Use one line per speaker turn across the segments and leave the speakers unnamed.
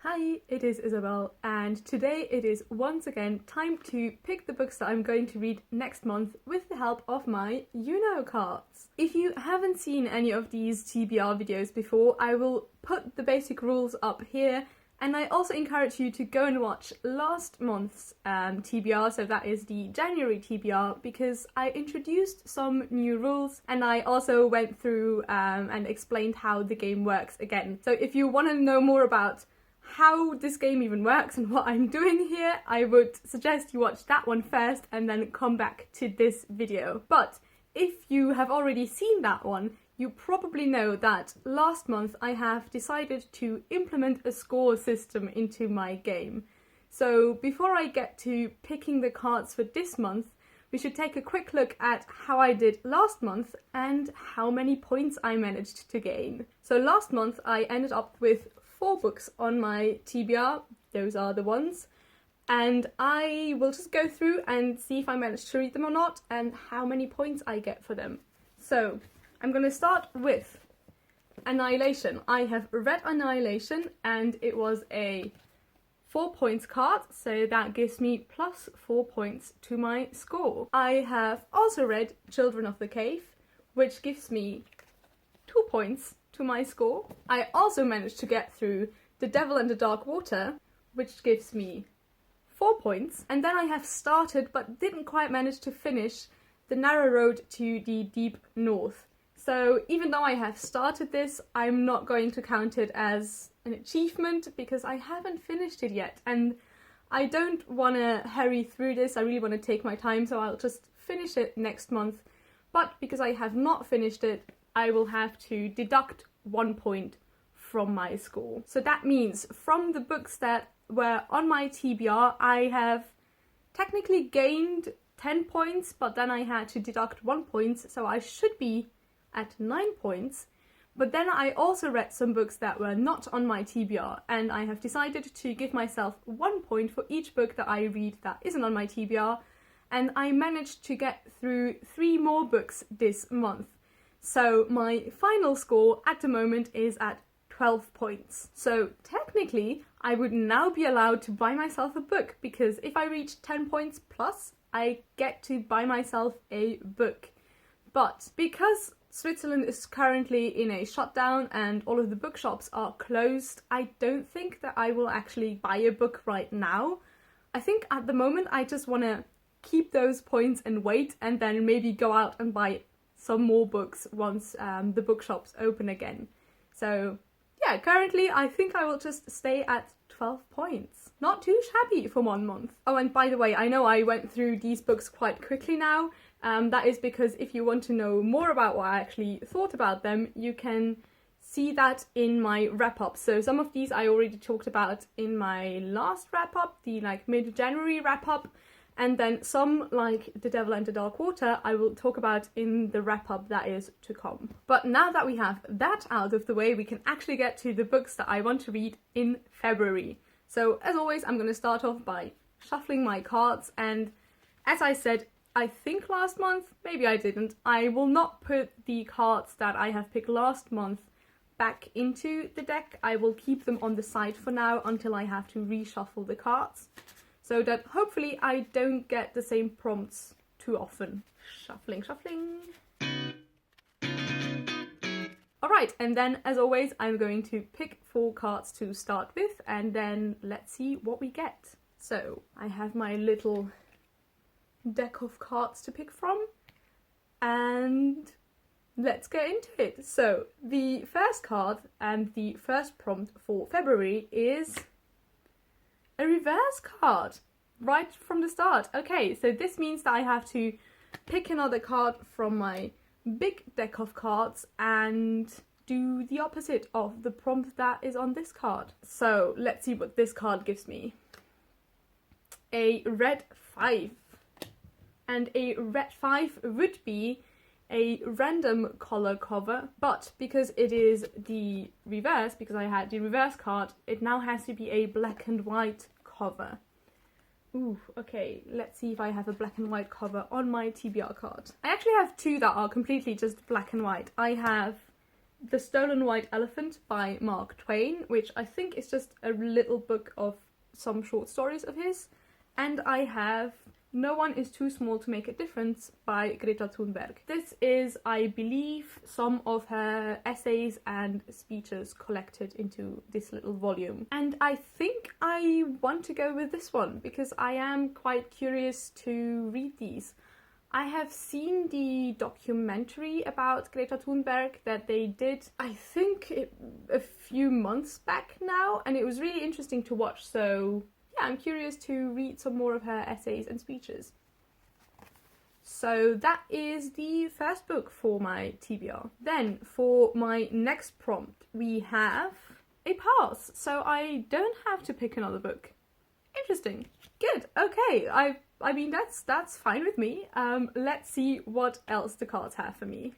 Hi, it is Isabel, and today it is once again time to pick the books that I'm going to read next month with the help of my cards. If you haven't seen any of these TBR videos before, I will put the basic rules up here, and I also encourage you to go and watch last month's TBR, so that is the January TBR, because I introduced some new rules and I also went through and explained how the game works again. So if you want to know more about how this game even works and what I'm doing here, I would suggest you watch that one first and then come back to this video. But if you have already seen that one, you probably know that last month I have decided to implement a score system into my game. So before I get to picking the cards for this month, we should take a quick look at how I did last month and how many points I managed to gain. So last month I ended up with 4 books on my TBR, those are the ones, and I will just go through and see if I managed to read them or not and how many points I get for them. So I'm going to start with Annihilation. I have read Annihilation and it was a 4 points card, so that gives me plus 4 points to my score. I have also read Children of the Cave, which gives me 2 points to my score. I also managed to get through The Devil and the Dark Water, which gives me 4 points. And then I have started but didn't quite manage to finish The Narrow Road to the Deep North. So even though I have started this, I'm not going to count it as an achievement because I haven't finished it yet. And I don't want to hurry through this, I really want to take my time, so I'll just finish it next month. But because I have not finished it, I will have to deduct 1 point from my score. So that means from the books that were on my TBR, I have technically gained 10 points, but then I had to deduct 1 point, so I should be at 9 points. But then I also read some books that were not on my TBR, and I have decided to give myself 1 point for each book that I read that isn't on my TBR, and I managed to get through 3 more books this month. So my final score at the moment is at 12 points. So technically I would now be allowed to buy myself a book, because if I reach 10 points plus, I get to buy myself a book. But because Switzerland is currently in a shutdown and all of the bookshops are closed, I don't think that I will actually buy a book right now. I think at the moment I just want to keep those points and wait, and then maybe go out and buy some more books once the bookshops open again. So yeah, currently I think I will just stay at 12 points. Not too shabby for 1 month. Oh, and by the way, I know I went through these books quite quickly now. That is because if you want to know more about what I actually thought about them, you can see that in my wrap-up. So some of these I already talked about in my last wrap-up, the mid-January wrap-up. And then some, like The Devil and the Dark Water, I will talk about in the wrap-up that is to come. But now that we have that out of the way, we can actually get to the books that I want to read in February. So as always, I'm going to start off by shuffling my cards, and as I said, I think last month, maybe I didn't, I will not put the cards that I have picked last month back into the deck. I will keep them on the side for now until I have to reshuffle the cards, so that hopefully I don't get the same prompts too often. Shuffling, shuffling. Alright, and then as always I'm going to pick 4 cards to start with, and then let's see what we get. So I have my little deck of cards to pick from, and let's get into it. So the first card and the first prompt for February is a reverse card right from the start. Okay, so this means that I have to pick another card from my big deck of cards and do the opposite of the prompt that is on this card. So let's see what this card gives me. A red 5. And a red 5 would be a random color cover, but because it is the reverse, because I had the reverse card, it now has to be a black and white cover. Ooh, okay, let's see if I have a black and white cover on my TBR card. I actually have 2 that are completely just black and white. I have The Stolen White Elephant by Mark Twain, which I think is just a little book of some short stories of his. And I have No One Is Too Small to Make a Difference by Greta Thunberg. This is, I believe, some of her essays and speeches collected into this little volume. And I think I want to go with this one because I am quite curious to read these. I have seen the documentary about Greta Thunberg that they did, I think a few months back now, and it was really interesting to watch, so yeah, I'm curious to read some more of her essays and speeches. So that is the first book for my TBR. Then for my next prompt we have a pass, so I don't have to pick another book. Interesting. Good. Okay, I mean, that's fine with me. Let's see what else the cards have for me.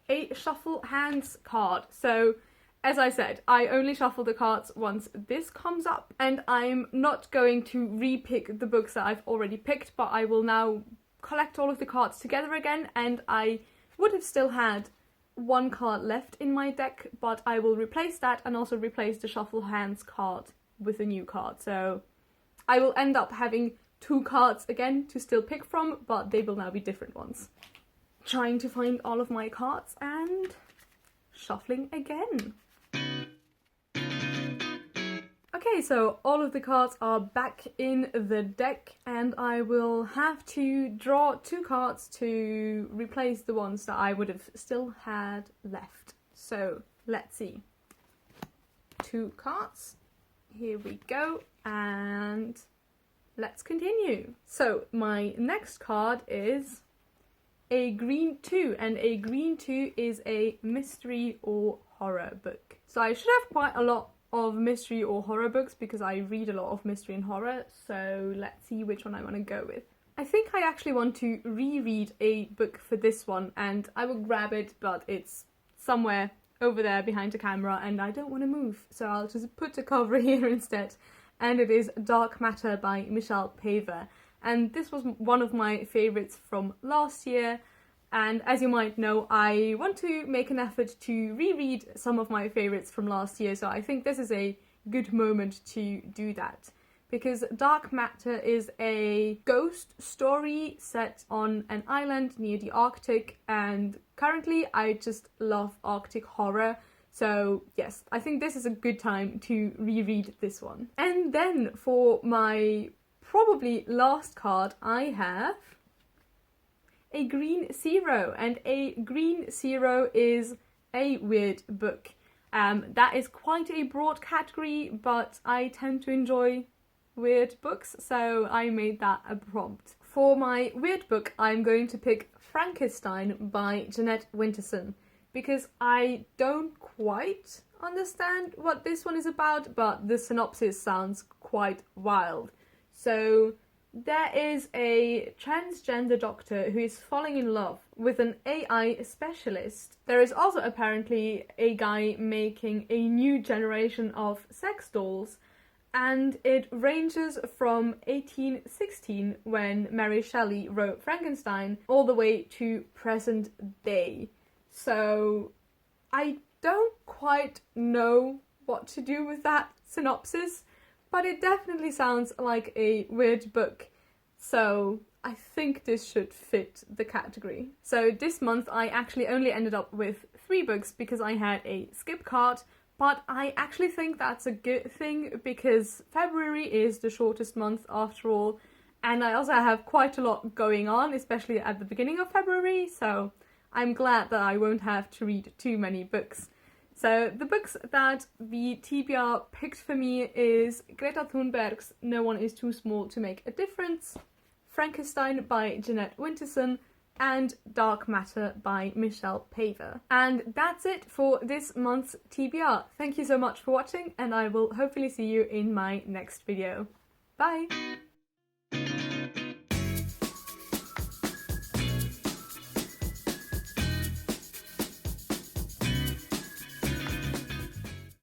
A shuffle hands card. So, as I said, I only shuffle the cards once this comes up, and I'm not going to re-pick the books that I've already picked, but I will now collect all of the cards together again, and I would have still had one card left in my deck, but I will replace that and also replace the shuffle hands card with a new card. So I will end up having two cards again to still pick from, but they will now be different ones. Trying to find all of my cards and shuffling again. Okay, so all of the cards are back in the deck, and I will have to draw two cards to replace the ones that I would have still had left. So let's see. Two cards. Here we go, and let's continue. So my next card is a green 2, and a green 2 is a mystery or horror book. So I should have quite a lot of mystery or horror books because I read a lot of mystery and horror, so let's see which one I want to go with. I think I actually want to reread a book for this one, and I will grab it, but it's somewhere over there behind the camera and I don't want to move, so I'll just put the cover here instead. And it is Dark Matter by Michelle Paver. And this was one of my favourites from last year, and as you might know, I want to make an effort to reread some of my favourites from last year, so I think this is a good moment to do that. Because Dark Matter is a ghost story set on an island near the Arctic, and currently I just love Arctic horror, so yes, I think this is a good time to reread this one. And then for my probably last card I have a green 0, and a green 0 is a weird book. That is quite a broad category, but I tend to enjoy weird books, so I made that a prompt. For my weird book, I'm going to pick Frankenstein by Jeanette Winterson, because I don't quite understand what this one is about, but the synopsis sounds quite wild. So there is a transgender doctor who is falling in love with an AI specialist. There is also apparently a guy making a new generation of sex dolls, and it ranges from 1816, when Mary Shelley wrote Frankenstein, all the way to present day. So I don't quite know what to do with that synopsis, but it definitely sounds like a weird book, so I think this should fit the category. So this month I actually only ended up with 3 books because I had a skip card, but I actually think that's a good thing because February is the shortest month after all, and I also have quite a lot going on, especially at the beginning of February, so I'm glad that I won't have to read too many books. So the books that the TBR picked for me is Greta Thunberg's No One Is Too Small to Make a Difference, Frankenstein by Jeanette Winterson, and Dark Matter by Michelle Paver. And that's it for this month's TBR. Thank you so much for watching, and I will hopefully see you in my next video. Bye!